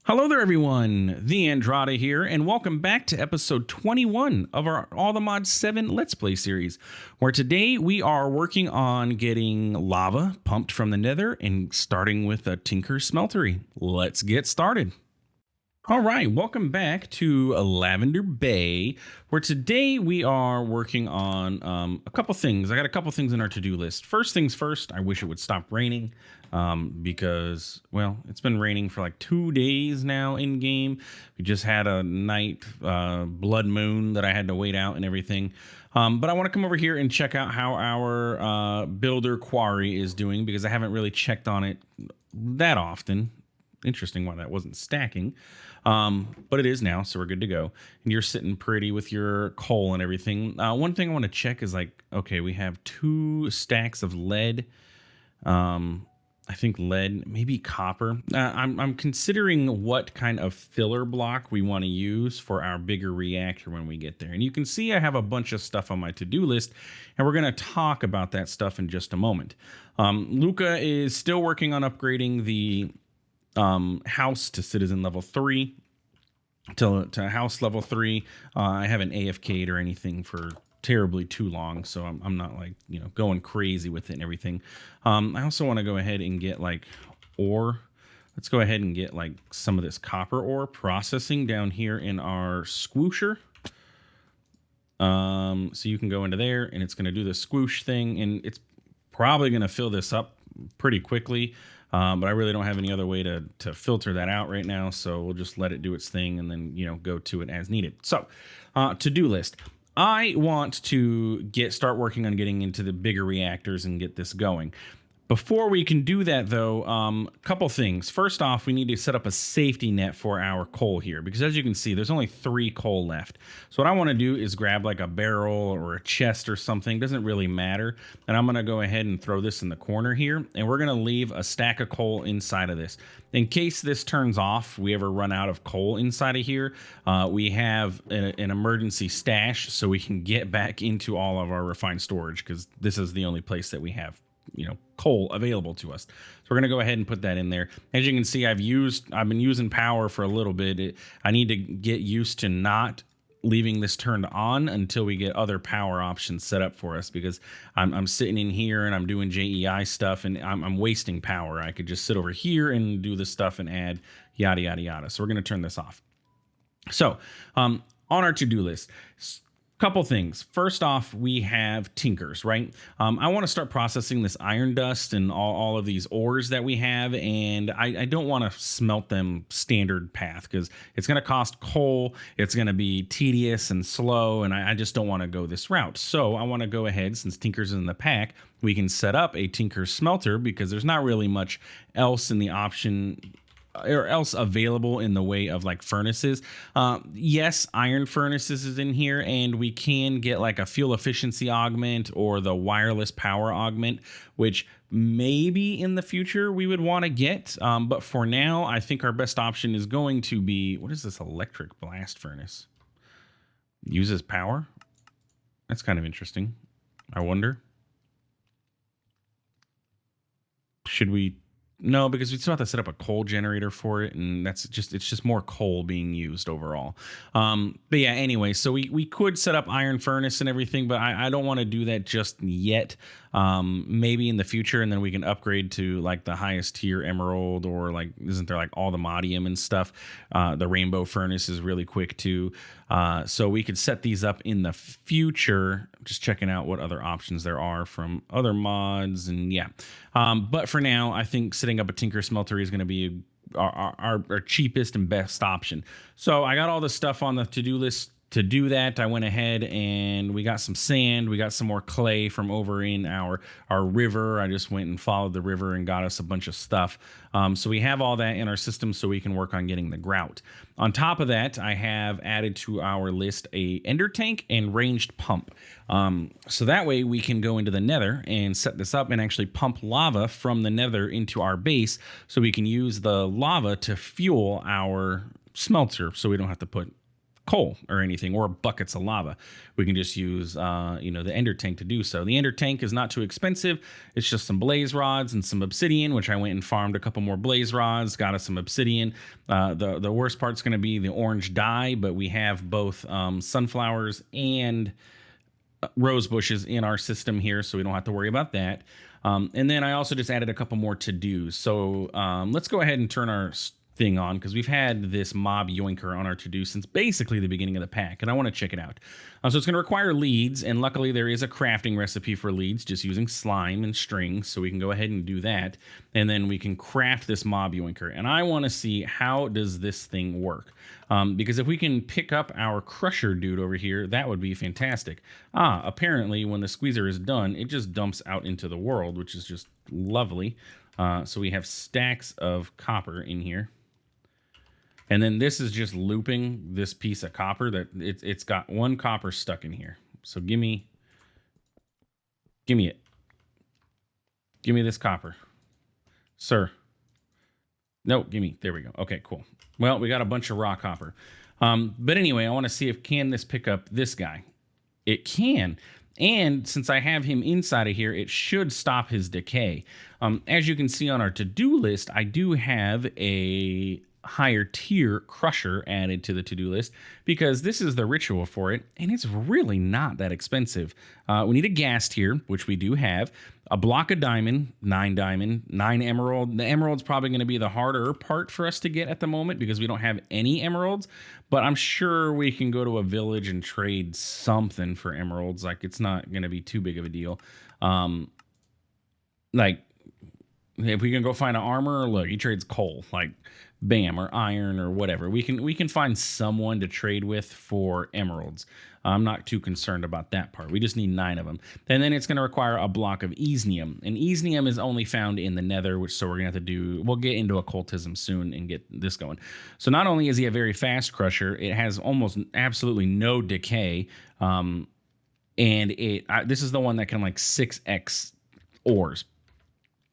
Hello there, everyone. TheAndrata here, and welcome back to episode 21 of our All the Mods 7 Let's Play series, where today we are working on getting lava pumped from the Nether and starting with a Tinker Smeltery. Let's get started. All right, welcome back to Lavender Bay, where today we are working on a couple things. I got a couple things in our to-do list. First things first, I wish it would stop raining because, well, it's been raining for like 2 days now in game. We just had a night blood moon that I had to wait out and everything. But I want to come over here and check out how our builder quarry is doing because I haven't really checked on it that often. Interesting why that wasn't stacking. But it is now, so we're good to go. And you're sitting pretty with your coal and everything. One thing I want to check is like, okay, we have 2 stacks of lead. I think lead, maybe copper. I'm considering what kind of filler block we want to use for our bigger reactor when we get there. And you can see I have a bunch of stuff on my to-do list, and we're going to talk about that stuff in just a moment. Luca is still working on upgrading the house to citizen level 3 to house level 3. I haven't AFK'd or anything for terribly too long, so I'm not like, you know, going crazy with it and everything. I also want to go ahead and get like ore. Let's go ahead and get like some of this copper ore processing down here in our squoosher. So you can go into there and it's going to do the squoosh thing, and it's probably going to fill this up pretty quickly. But I really don't have any other way to filter that out right now, so we'll just let it do its thing and then, you know, go to it as needed. So, to-do list. I want to start working on getting into the bigger reactors and get this going. Before we can do that, though, a couple things. First off, we need to set up a safety net for our coal here, because as you can see, there's only 3 coal left. So what I want to do is grab like a barrel or a chest or something. Doesn't really matter. And I'm going to go ahead and throw this in the corner here, and we're going to leave a stack of coal inside of this. In case this turns off, we ever run out of coal inside of here, we have an emergency stash so we can get back into all of our refined storage, because this is the only place that we have, you know, coal available to us. So we're going to go ahead and put that in there. As you can see, I've been using power for a little bit. I need to get used to not leaving this turned on until we get other power options set up for us, because I'm sitting in here and I'm doing JEI stuff and I'm wasting power. I could just sit over here and do this stuff and add yada, yada, yada. So we're going to turn this off. So on our to-do list, couple things. First off, we have tinkers, right? I want to start processing this iron dust and all of these ores that we have, and I don't want to smelt them standard path because it's going to cost coal, it's going to be tedious and slow, and I just don't want to go this route. So I want to go ahead, since tinkers is in the pack, we can set up a tinker smelter because there's not really much else in the option or else available in the way of like furnaces. Yes, iron furnaces is in here, and we can get like a fuel efficiency augment or the wireless power augment, which maybe in the future we would want to get. But for now, I think our best option is going to be, what is this electric blast furnace? Uses power? That's kind of interesting. I wonder. Should we? No, because we still have to set up a coal generator for it, and it's just more coal being used overall. But yeah, anyway, so we could set up iron furnace and everything, but I don't want to do that just yet. Maybe in the future, and then we can upgrade to like the highest tier emerald, or like, isn't there like all the modium and stuff? The rainbow furnace is really quick too. So we could set these up in the future, just checking out what other options there are from other mods, and yeah. But for now, I think setting up a tinker smeltery is going to be our cheapest and best option. So I got all this stuff on the to-do list. To do that, I went ahead and we got some sand. We got some more clay from over in our river. I just went and followed the river and got us a bunch of stuff. So we have all that in our system so we can work on getting the grout. On top of that, I have added to our list a ender tank and ranged pump. So that way we can go into the nether and set this up and actually pump lava from the nether into our base, so we can use the lava to fuel our smelter, so we don't have to put coal or anything, or buckets of lava. We can just use, the ender tank to do so. The ender tank is not too expensive. It's just some blaze rods and some obsidian, which I went and farmed a couple more blaze rods, got us some obsidian. The worst part's going to be the orange dye, but we have both sunflowers and rose bushes in our system here, so we don't have to worry about that. And then I also just added a couple more to-dos. So let's go ahead and turn our thing on, because we've had this mob yoinker on our to-do since basically the beginning of the pack, and I want to check it out. So it's going to require leads, and luckily there is a crafting recipe for leads just using slime and string, so we can go ahead and do that, and then we can craft this mob yoinker. And I want to see, how does this thing work? Because if we can pick up our crusher dude over here, that would be fantastic. Apparently when the squeezer is done, it just dumps out into the world, which is just lovely. So we have stacks of copper in here. And then this is just looping this piece of copper that it's got one copper stuck in here. So give me it. Give me this copper, sir. No, give me. There we go. Okay, cool. Well, we got a bunch of raw copper. But anyway, I want to see if can this pick up this guy. It can. And since I have him inside of here, it should stop his decay. As you can see on our to-do list, I do have a higher tier crusher added to the to-do list, because this is the ritual for it, and it's really not that expensive. We need a gas tier, which we do have, a block of diamond, 9 emerald. The emerald's probably going to be the harder part for us to get at the moment, because we don't have any emeralds, but I'm sure we can go to a village and trade something for emeralds. Like, it's not going to be too big of a deal. Like, if we can go find an armor, look, he trades coal, like, bam, or iron or whatever. We can find someone to trade with for emeralds. I'm not too concerned about that part. We just need 9 of them. And then it's going to require a block of easnium. And easnium is only found in the Nether, so we're going to have to do, we'll get into occultism soon and get this going. So not only is he a very fast crusher, it has almost absolutely no decay. And this is the one that can like 6x ores.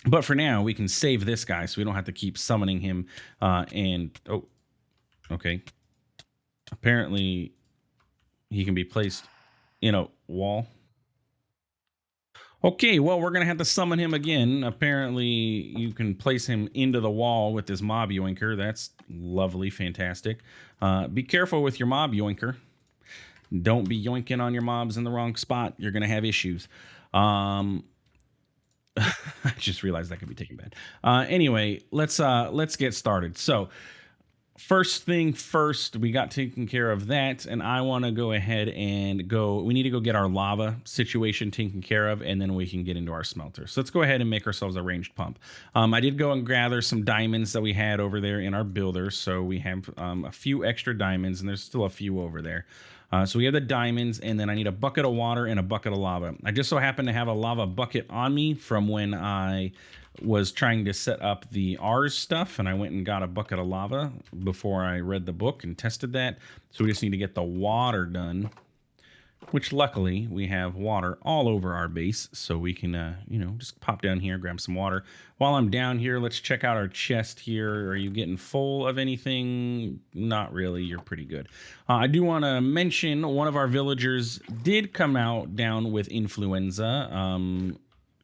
But for now, we can save this guy, so we don't have to keep summoning him. Oh, okay. Apparently, he can be placed in a wall. Okay, well, we're going to have to summon him again. Apparently, you can place him into the wall with this mob yoinker. That's lovely, fantastic. Be careful with your mob yoinker. Don't be yoinking on your mobs in the wrong spot. You're going to have issues. I just realized that could be taken bad. Anyway, let's get started. So first thing first, we got taken care of that, and I want to go ahead and we need to go get our lava situation taken care of, and then we can get into our smelter. So let's go ahead and make ourselves a ranged pump. I did go and gather some diamonds that we had over there in our builder, so we have a few extra diamonds, and there's still a few over there. So we have the diamonds, and then I need a bucket of water and a bucket of lava. I just so happen to have a lava bucket on me from when I was trying to set up the R's stuff, and I went and got a bucket of lava before I read the book and tested that. So we just need to get the water done, which luckily we have water all over our base, so we can, just pop down here, grab some water. While I'm down here, let's check out our chest here. Are you getting full of anything? Not really. You're pretty good. I do want to mention one of our villagers did come out down with influenza.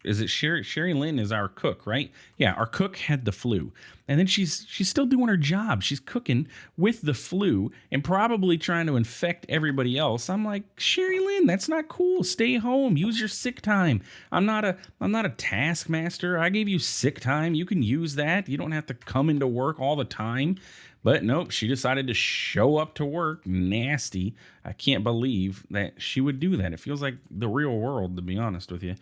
Is it Sherry Lynn is our cook, right? Yeah, our cook had the flu. And then she's still doing her job. She's cooking with the flu and probably trying to infect everybody else. I'm like, Sherry Lynn, that's not cool. Stay home. Use your sick time. I'm not a taskmaster. I gave you sick time. You can use that. You don't have to come into work all the time. But nope, she decided to show up to work. Nasty. I can't believe that she would do that. It feels like the real world, to be honest with you.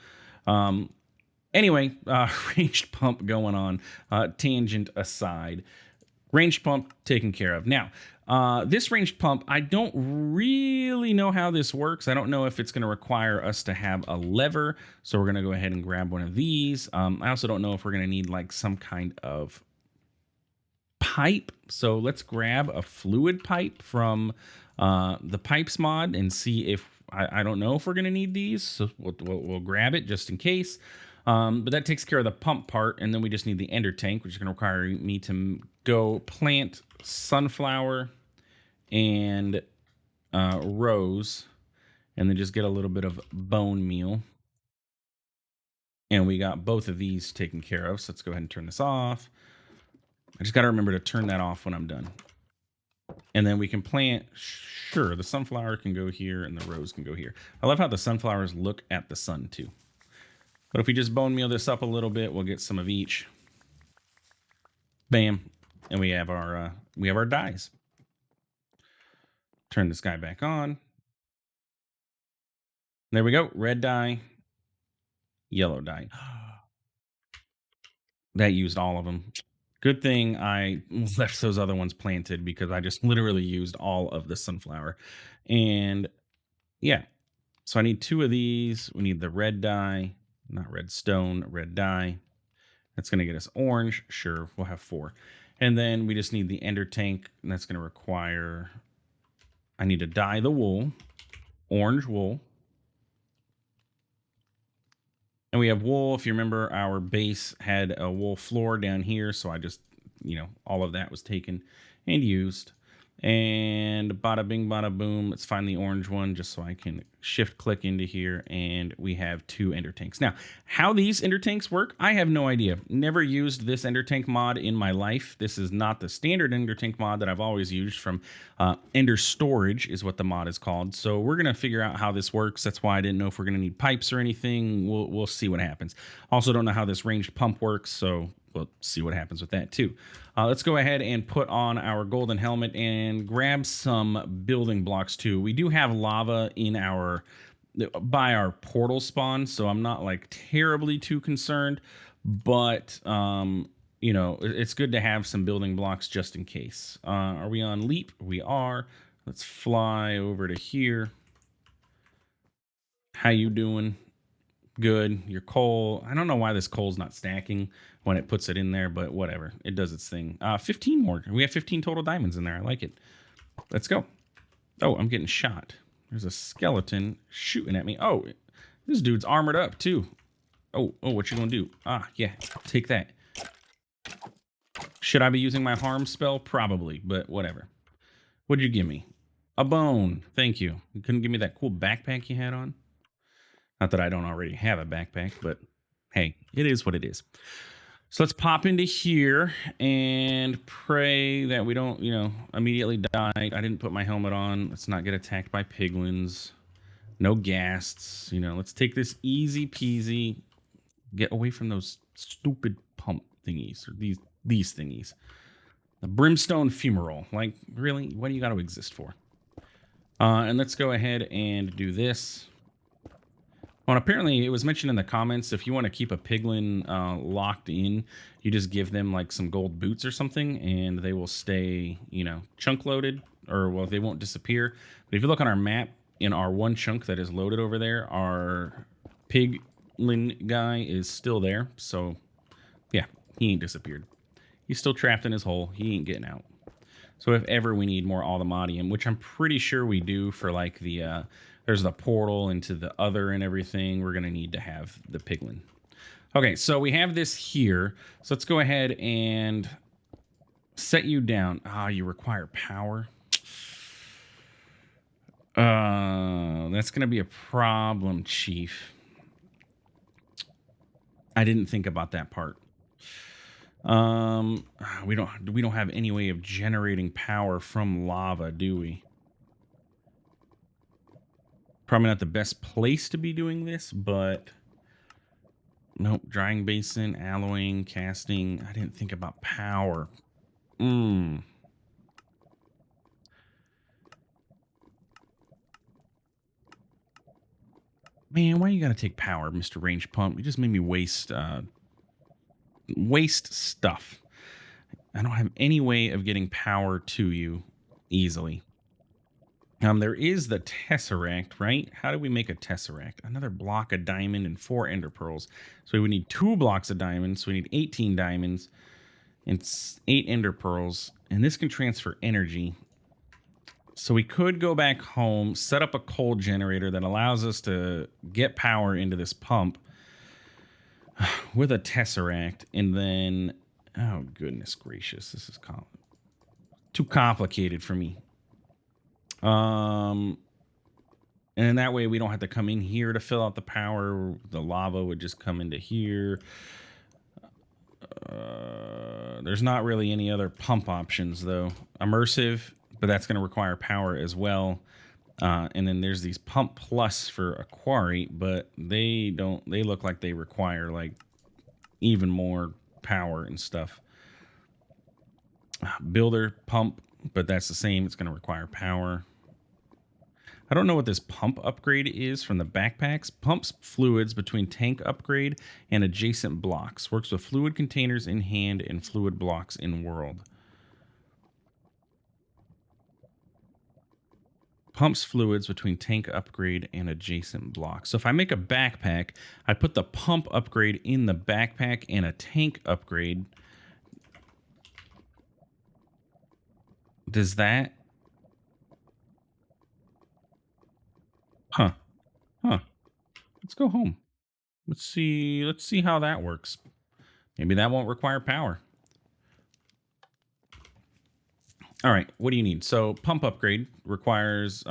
Anyway, ranged pump going on, tangent aside, ranged pump taken care of. Now, this ranged pump, I don't really know how this works. I don't know if it's going to require us to have a lever. So we're going to go ahead and grab one of these. I also don't know if we're going to need like some kind of pipe. So let's grab a fluid pipe from the pipes mod and see if I don't know if we're going to need these, so we'll grab it just in case. But that takes care of the pump part, and then we just need the ender tank, which is going to require me to go plant sunflower and rows, and then just get a little bit of bone meal. And we got both of these taken care of. So let's go ahead and turn this off. I just got to remember to turn that off when I'm done. And then we can plant, sure, the sunflower can go here and the rose can go here. I love how the sunflowers look at the sun too. But if we just bone meal this up a little bit, we'll get some of each. Bam. And we have our dyes. Turn this guy back on. There we go. Red dye, yellow dye. That used all of them. Good thing I left those other ones planted because I just literally used all of the sunflower. And yeah, so I need 2 of these. We need the red dye, not redstone, red dye. That's going to get us orange. Sure, we'll have 4. And then we just need the ender tank, and that's going to require, I need to dye the wool, orange wool. And we have wool. If you remember, our base had a wool floor down here. So I just, all of that was taken and used. And bada bing, bada boom. Let's find the orange one just so I can shift click into here. And we have 2 ender tanks. Now, how these ender tanks work, I have no idea. Never used this ender tank mod in my life. This is not the standard ender tank mod that I've always used from Ender Storage is what the mod is called. So we're going to figure out how this works. That's why I didn't know if we're going to need pipes or anything. We'll see what happens. Also don't know how this ranged pump works. So we'll see what happens with that too. Let's go ahead and put on our golden helmet and grab some building blocks too. We do have lava in by our portal spawn, so I'm not like terribly too concerned, but it's good to have some building blocks just in case. Are we on leap? We are. Let's fly over to here. How you doing? Good. Your coal. I don't know why this coal's not stacking when it puts it in there, but whatever. It does its thing. 15 more. We have 15 total diamonds in there. I like it. Let's go. Oh, I'm getting shot. There's a skeleton shooting at me. Oh, this dude's armored up too. Oh, what you gonna do? Yeah, take that. Should I be using my harm spell? Probably, but whatever. What'd you give me? A bone. Thank you. You couldn't give me that cool backpack you had on? Not that I don't already have a backpack, but hey, it is what it is. So let's pop into here and pray that we don't, immediately die. I didn't put my helmet on. Let's not get attacked by piglins. No ghasts. Let's take this easy peasy. Get away from those stupid pump thingies, or these thingies. The brimstone fumarole. Like, really? What do you got to exist for? And let's go ahead and do this. Well, apparently it was mentioned in the comments, if you want to keep a piglin locked in, you just give them like some gold boots or something, and they will stay, chunk loaded, or well, they won't disappear. But if you look on our map, in our one chunk that is loaded over there, our piglin guy is still there. So yeah, he ain't disappeared. He's still trapped in his hole. He ain't getting out. So if ever we need more Altamodium, which I'm pretty sure we do for like the... there's the portal into the other and everything. We're going to need to have the piglin. Okay, so we have this here. So let's go ahead and set you down. You require power. That's going to be a problem, Chief. I didn't think about that part. We don't have any way of generating power from lava, do we? Probably not the best place to be doing this, but nope. Drying basin, alloying, casting. I didn't think about power. Man, why you gotta take power, Mr. Range Pump? You just made me waste stuff. I don't have any way of getting power to you easily. There is the Tesseract, right? How do we make a Tesseract? Another block of diamond and 4 ender pearls. So we would need 2 blocks of diamonds. So we need 18 diamonds and 8 ender pearls. And this can transfer energy. So we could go back home, set up a coal generator that allows us to get power into this pump with a Tesseract. And then, oh goodness gracious, this is too complicated for me. Um, and then that way we don't have to come in here to fill out the power. The lava would just come into here. There's not really any other pump options though. Immersive, but that's going to require power as well. And then there's these pump plus for a quarry, but they don't. They look like they require like even more power and stuff. Builder pump, but that's the same. It's going to require power. I don't know what this pump upgrade is from the backpacks. Pumps fluids between tank upgrade and adjacent blocks. Works with fluid containers in hand and fluid blocks in world. Pumps fluids between tank upgrade and adjacent blocks. So if I make a backpack, I put the pump upgrade in the backpack and a tank upgrade. Does that? Huh. Huh. Let's go home. Let's see. Let's see how that works. Maybe that won't require power. All right, what do you need? So pump upgrade requires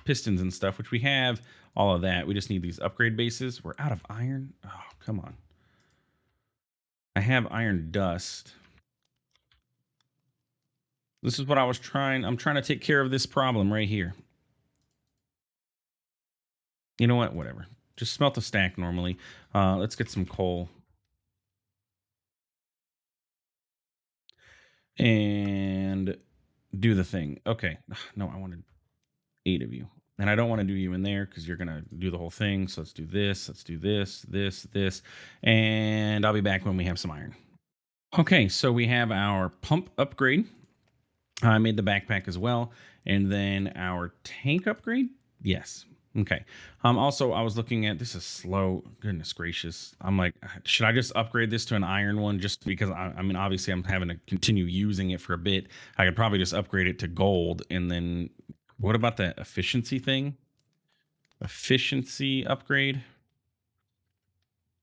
pistons and stuff, which we have all of that. We just need these upgrade bases. We're out of iron. Oh, come on. I have iron dust. This is what I was trying. I'm trying to take care of this problem right here. You know what? Whatever. Just smelt a stack normally. Let's get some coal. And do the thing. Okay. No, I wanted 8 of you. And I don't want to do you in there because you're going to do the whole thing. So let's do this. Let's do this. And I'll be back when we have some iron. Okay, so we have our pump upgrade. I made the backpack as well. And then our tank upgrade. Yes. Okay. Also, I was looking at this is slow. Goodness gracious. I'm like, should I just upgrade this to an iron one just because I mean, obviously, I'm having to continue using it for a bit. I could probably just upgrade it to gold and then what about the efficiency thing? Efficiency upgrade.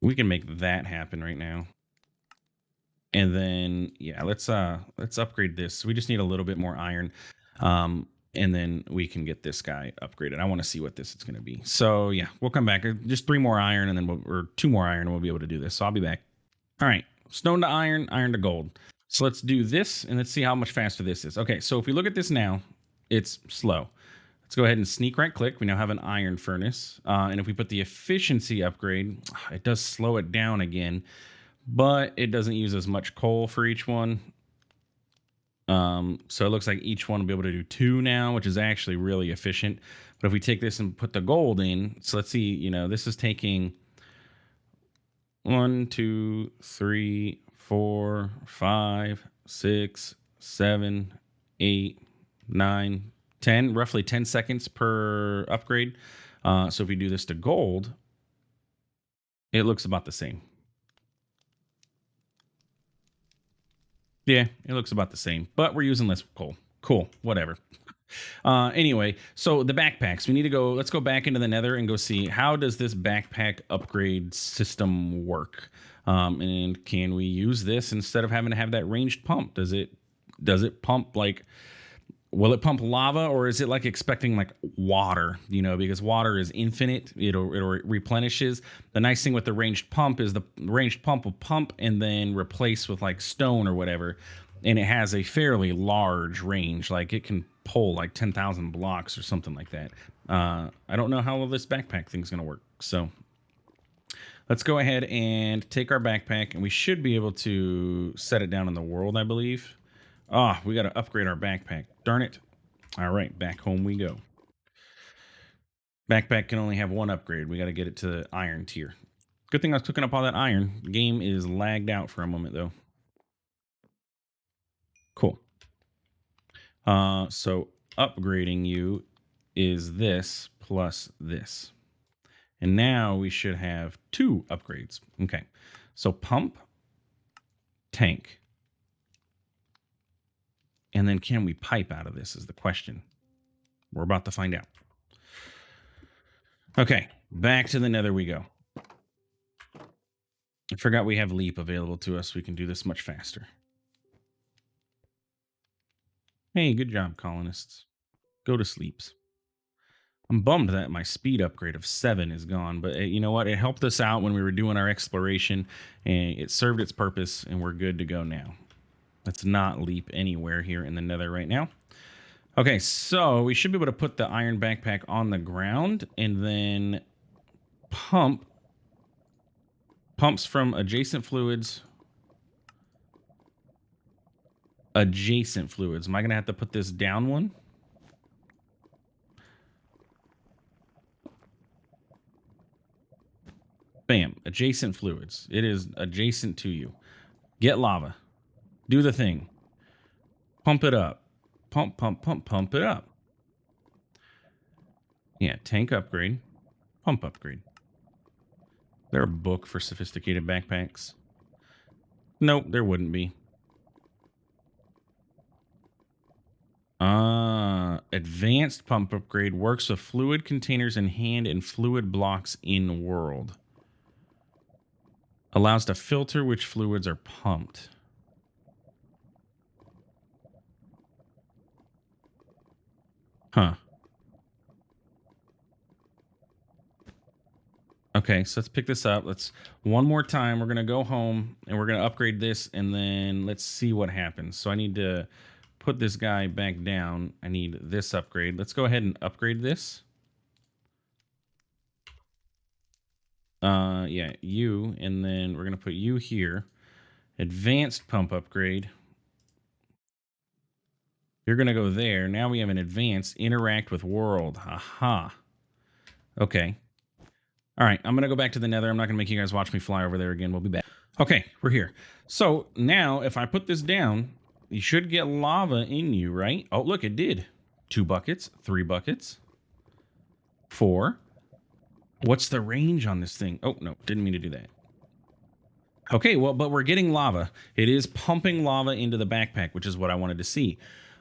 We can make that happen right now. And then yeah, let's upgrade this. We just need a little bit more iron. And then we can get this guy upgraded. I want to see what this is going to be. So yeah, we'll come back. Just 3 more iron and then or 2 more iron and we'll be able to do this. So I'll be back. All right. Stone to iron, iron to gold. So let's do this and let's see how much faster this is. Okay, so if we look at this now, it's slow. Let's go ahead and sneak right click. We now have an iron furnace. And if we put the efficiency upgrade, it does slow it down again, but it doesn't use as much coal for each one. So it looks like each one will be able to do 2 now, which is actually really efficient. But if we take this and put the gold in, so let's see, you know, this is taking 1, 2, 3, 4, 5, 6, 7, 8, 9, 10, roughly 10 seconds per upgrade. So if we do this to gold, it looks about the same. Yeah, it looks about the same, but we're using less coal. Cool, whatever. Anyway, so the backpacks, we need to go, let's go back into the nether and go see how does this backpack upgrade system work? And can we use this instead of having to have that ranged pump? Does it pump like, will it pump lava or is it like expecting like water, you know, because water is infinite, it replenishes. The nice thing with the ranged pump is the ranged pump will pump and then replace with like stone or whatever, and it has a fairly large range, like it can pull like 10,000 blocks or something like that. I don't know how well this backpack thing's gonna work, so let's go ahead and take our backpack and we should be able to set it down in the world, I believe. Ah, we got to upgrade our backpack. Darn it. All right, back home we go. Backpack can only have 1 upgrade. We got to get it to the iron tier. Good thing I was cooking up all that iron. The game is lagged out for a moment, though. Cool. So upgrading you is this plus this. And now we should have 2 upgrades. Okay. So pump, tank. And then can we pipe out of this is the question. We're about to find out. Okay, back to the nether we go. I forgot we have leap available to us. We can do this much faster. Hey, good job, colonists. Go to sleeps. I'm bummed that my speed upgrade of 7 is gone, but you know what? It helped us out when we were doing our exploration, and it served its purpose, and we're good to go now. Let's not leap anywhere here in the Nether right now. Okay, so we should be able to put the iron backpack on the ground and then pumps from adjacent fluids. Adjacent fluids. Am I going to have to put this down one? Bam. Adjacent fluids. It is adjacent to you. Get lava. Do the thing. Pump it up. Pump it up. Yeah, tank upgrade. Pump upgrade. Is there a book for sophisticated backpacks? Nope, there wouldn't be. Advanced pump upgrade works with fluid containers in hand and fluid blocks in world. Allows to filter which fluids are pumped. Huh. Okay, so let's pick this up. Let's one more time. We're gonna go home and we're gonna upgrade this, and then let's see what happens. So I need to put this guy back down. I need this upgrade. Let's go ahead and upgrade this. Yeah, you, and then we're gonna put you here. Advanced pump upgrade. You're gonna go there. Now we have an advanced interact with world. Aha. Okay. All right, I'm going to go back to the Nether. I'm not going to make you guys watch me fly over there again. We'll be back. Okay, we're here. So now if I put this down, you should get lava in you, right? Oh, look, it did. 2 buckets, 3 buckets, 4. What's the range on this thing? Oh, no, didn't mean to do that. Okay, well, but we're getting lava. It is pumping lava into the backpack, which is what I wanted to see.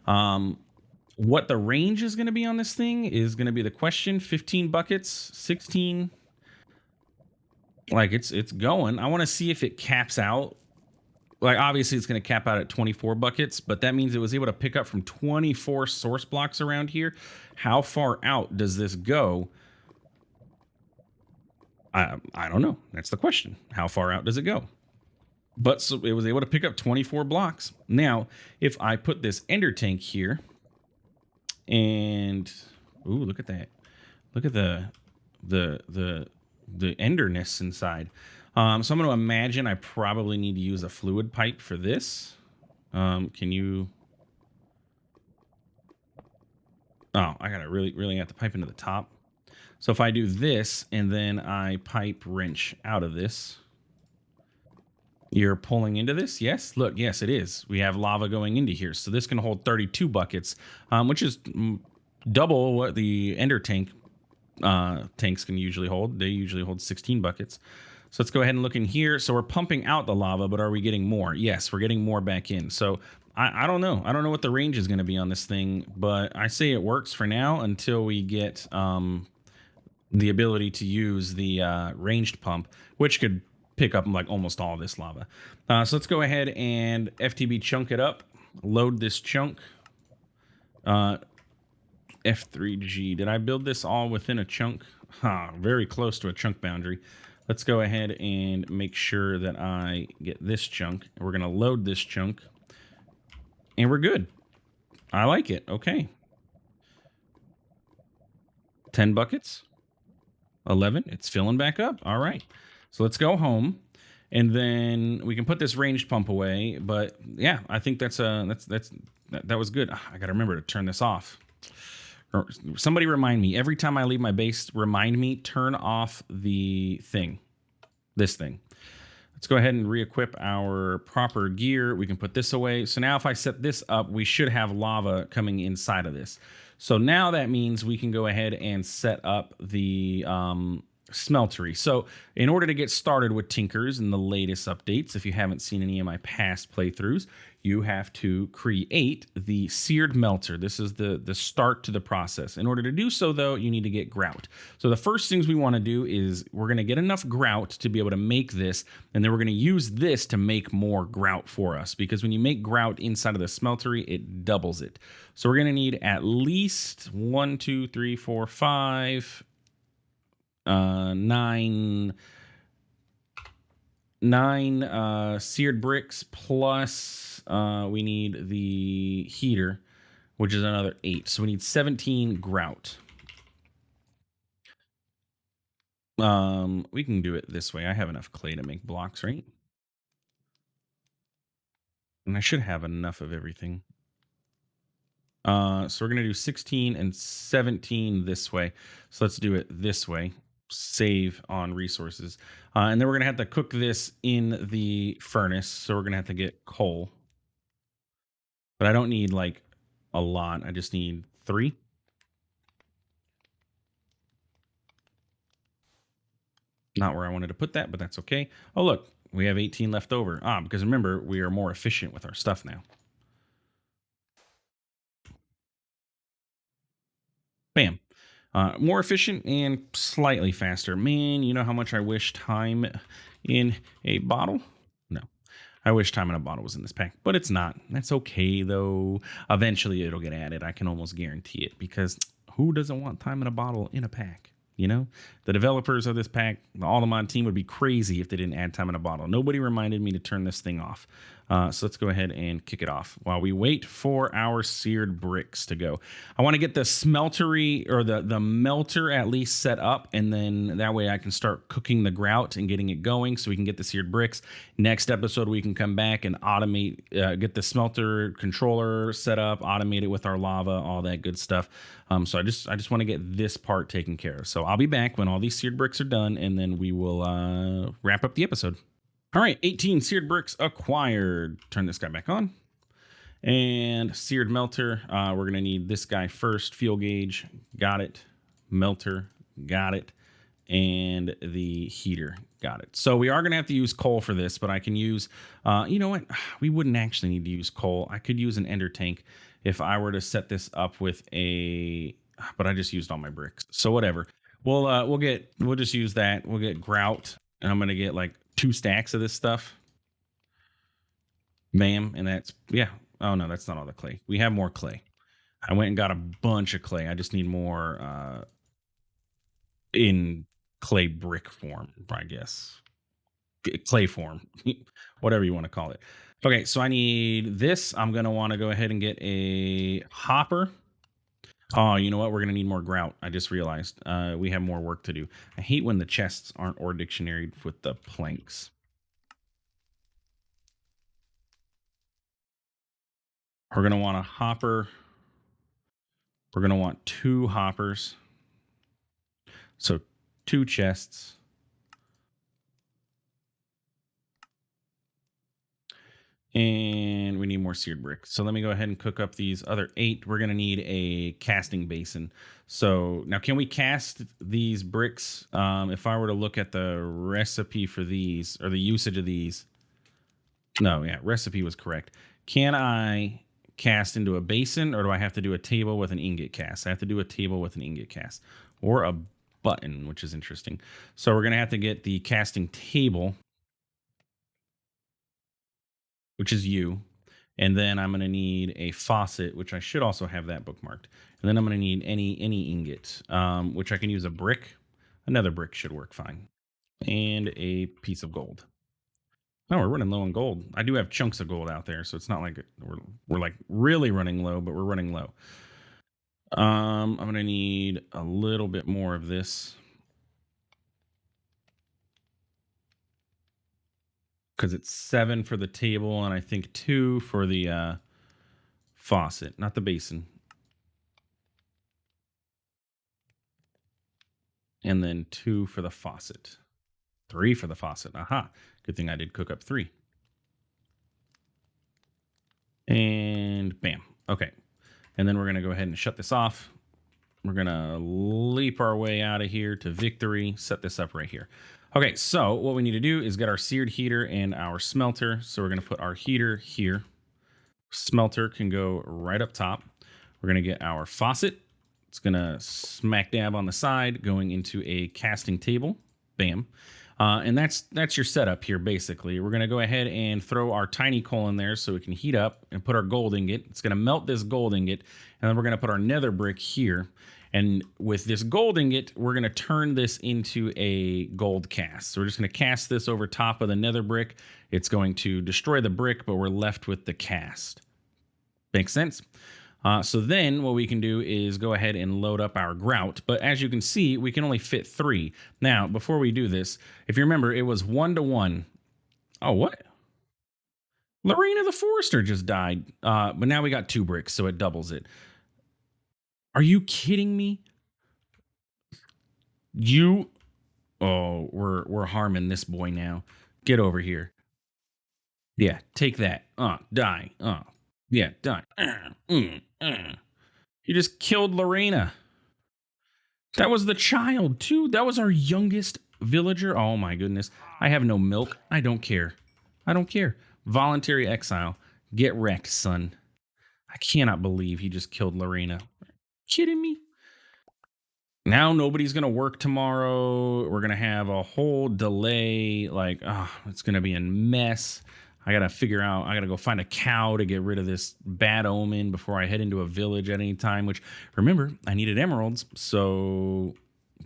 What the range is going to be on this thing is going to be the question. 15 buckets, 16. Like it's going. I want to see if it caps out. Like obviously it's going to cap out at 24 buckets, but that means it was able to pick up from 24 source blocks around here. How far out does this go? I don't know. That's the question. How far out does it go? But so it was able to pick up 24 blocks. Now, if I put this ender tank here and ooh, look at that. Look at the enderness inside. So I'm going to imagine I probably need to use a fluid pipe for this. Can you? Oh, I gotta really have to pipe into the top. So if I do this and then I pipe wrench out of this, you're pulling into this. Yes, look, yes, it is. We have lava going into here, so this can hold 32 buckets, which is double what the ender tank tanks can usually hold. They usually hold 16 buckets. So let's go ahead and look in here. So we're pumping out the lava, but are we getting more? Yes, we're getting more back in. So I don't know. I don't know what the range is going to be on this thing, but I say it works for now until we get the ability to use the ranged pump, which could pick up like almost all of this lava. So let's go ahead and FTB chunk it up. Load this chunk. F3G. Did I build this all within a chunk? Very close to a chunk boundary. Let's go ahead and make sure that I get this chunk. We're going to load this chunk. And we're good. I like it. Okay. 10 buckets. 11. It's filling back up. All right. So let's go home. And then we can put this ranged pump away. But yeah, I think that was good. I got to remember to turn this off. Somebody remind me. Every time I leave my base, remind me, turn off the thing. This thing. Let's go ahead and re-equip our proper gear. We can put this away. So now if I set this up, we should have lava coming inside of this. So now that means we can go ahead and set up the smeltery. So in order to get started with Tinkers and the latest updates, if you haven't seen any of my past playthroughs, you have to create the seared melter. This is the start to the process. In order to do so, though, you need to get grout. So the first things we want to do is we're going to get enough grout to be able to make this, and then we're going to use this to make more grout for us, because when you make grout inside of the smeltery, it doubles it. So we're going to need at least 1, 2, 3, 4, 5, 9 seared bricks, plus we need the heater, which is another 8. So we need 17 grout. We can do it this way. I have enough clay to make blocks, right? And I should have enough of everything. So we're gonna do 16 and 17 this way. So let's do it this way. Save on resources. And then we're gonna have to cook this in the furnace. So we're gonna have to get coal. But I don't need like a lot. I just need 3. Not where I wanted to put that, but that's okay. Oh, look, we have 18 left over. Because remember, we are more efficient with our stuff now. Bam. More efficient and slightly faster. Man, you know how much I wish time in a bottle? No. I wish time in a bottle was in this pack, but it's not. That's okay, though. Eventually, it'll get added. I can almost guarantee it, because who doesn't want time in a bottle in a pack? You know, the developers of this pack, all the mod team would be crazy if they didn't add time in a bottle. Nobody reminded me to turn this thing off. So let's go ahead and kick it off while we wait for our seared bricks to go. I want to get the smeltery, or the melter at least set up, and then that way I can start cooking the grout and getting it going so we can get the seared bricks. Next episode, we can come back and automate, get the smelter controller set up, automate it with our lava, all that good stuff. So I just want to get this part taken care of. So I'll be back when all these seared bricks are done, and then we will wrap up the episode. All right, 18 seared bricks acquired. Turn this guy back on. And seared melter. We're going to need this guy first. Fuel gauge. Got it. Melter. Got it. And the heater. Got it. So we are going to have to use coal for this, but I can use, you know what? We wouldn't actually need to use coal. I could use an ender tank if I were to set this up with a, but I just used all my bricks. So whatever. We'll just use that. We'll get grout, and I'm going to get like 2 stacks of this stuff. Bam. And that's, yeah. Oh no, that's not all the clay. We have more clay. I went and got a bunch of clay. I just need more in clay brick form, I guess. Clay form, whatever you want to call it. Okay, so I need this. I'm going to want to go ahead and get a hopper. Oh, you know what? We're going to need more grout. I just realized we have more work to do. I hate when the chests aren't ore dictionary with the planks. We're going to want a hopper. We're going to want 2 hoppers. So 2 chests. And we need more seared bricks. So let me go ahead and cook up these other 8. We're going to need a casting basin. So now, can we cast these bricks? If I were to look at the recipe for these, or the usage of these. No, yeah, recipe was correct. Can I cast into a basin, or do I have to do a table with an ingot cast? I have to do a table with an ingot cast, or a button, which is interesting. So we're going to have to get the casting table, which is you. And then I'm going to need a faucet, which I should also have that bookmarked. And then I'm going to need any ingot, which I can use a brick. Another brick should work fine. And a piece of gold. Oh, we're running low on gold. I do have chunks of gold out there, so it's not like we're like really running low, but we're running low. I'm going to need a little bit more of this, because it's 7 for the table, and I think 2 for the faucet, not the basin. And then 2 for the faucet. 3 for the faucet. Aha. Good thing I did cook up 3. And bam. Okay. And then we're going to go ahead and shut this off. We're going to leap our way out of here to victory. Set this up right here. Okay, so what we need to do is get our seared heater and our smelter. So we're going to put our heater here. Smelter can go right up top. We're going to get our faucet. It's going to smack dab on the side, going into a casting table. Bam. And that's your setup here, basically. We're going to go ahead and throw our tiny coal in there so it can heat up and put our gold ingot. It's going to melt this gold ingot, and then we're going to put our nether brick here. And with this gold ingot, we're going to turn this into a gold cast. So we're just going to cast this over top of the nether brick. It's going to destroy the brick, but we're left with the cast. Makes sense? So then what we can do is go ahead and load up our grout. But as you can see, we can only fit 3. Now, before we do this, if you remember, it was 1-to-1. Oh, what? Lorena the Forester just died. But now we got 2 bricks, so it doubles it. Are you kidding me? Oh, we're harming this boy now. Get over here. Yeah, take that. Die. Yeah, die. You just killed Lorena. That was the child, too. That was our youngest villager. Oh, my goodness. I have no milk. I don't care. I don't care. Voluntary exile. Get wrecked, son. I cannot believe he just killed Lorena. Kidding me? Now nobody's going to work tomorrow. We're going to have a whole delay. Like, it's going to be a mess. I got to figure out, I got to go find a cow to get rid of this bad omen before I head into a village at any time, which, remember, I needed emeralds. So,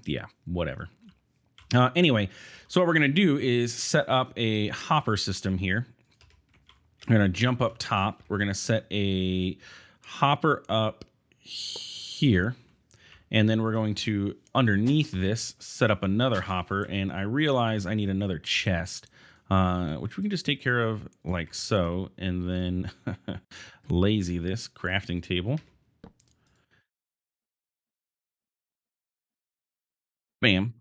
yeah, whatever. Anyway, so what we're going to do is set up a hopper system here. We're going to jump up top. We're going to set a hopper up here. And then we're going to, underneath this, set up another hopper. And I realize I need another chest, which we can just take care of like so. And then lazy this crafting table. Bam.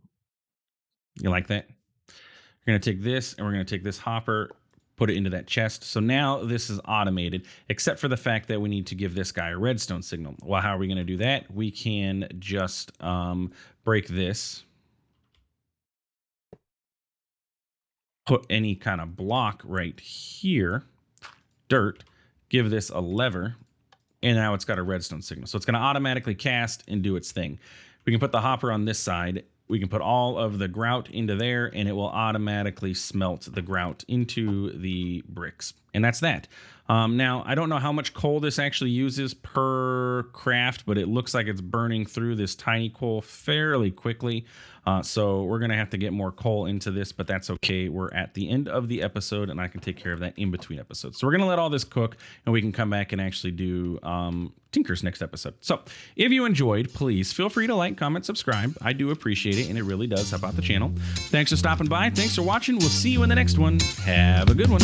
You like that? We're going to take this and we're going to take this hopper, put it into that chest. So now this is automated, except for the fact that we need to give this guy a redstone signal. Well, how are we going to do that? We can just break this, put any kind of block right here, dirt, give this a lever, and now it's got a redstone signal. So it's going to automatically cast and do its thing. We can put the hopper on this side. We can put all of the grout into there, and it will automatically smelt the grout into the bricks. And that's that. Now, I don't know how much coal this actually uses per craft, but it looks like it's burning through this tiny coal fairly quickly. So we're going to have to get more coal into this, but that's okay. We're at the end of the episode, and I can take care of that in between episodes. So we're going to let all this cook, and we can come back and actually do Tinker's next episode. So if you enjoyed, please feel free to like, comment, subscribe. I do appreciate it, and it really does help out the channel. Thanks for stopping by. Thanks for watching. We'll see you in the next one. Have a good one.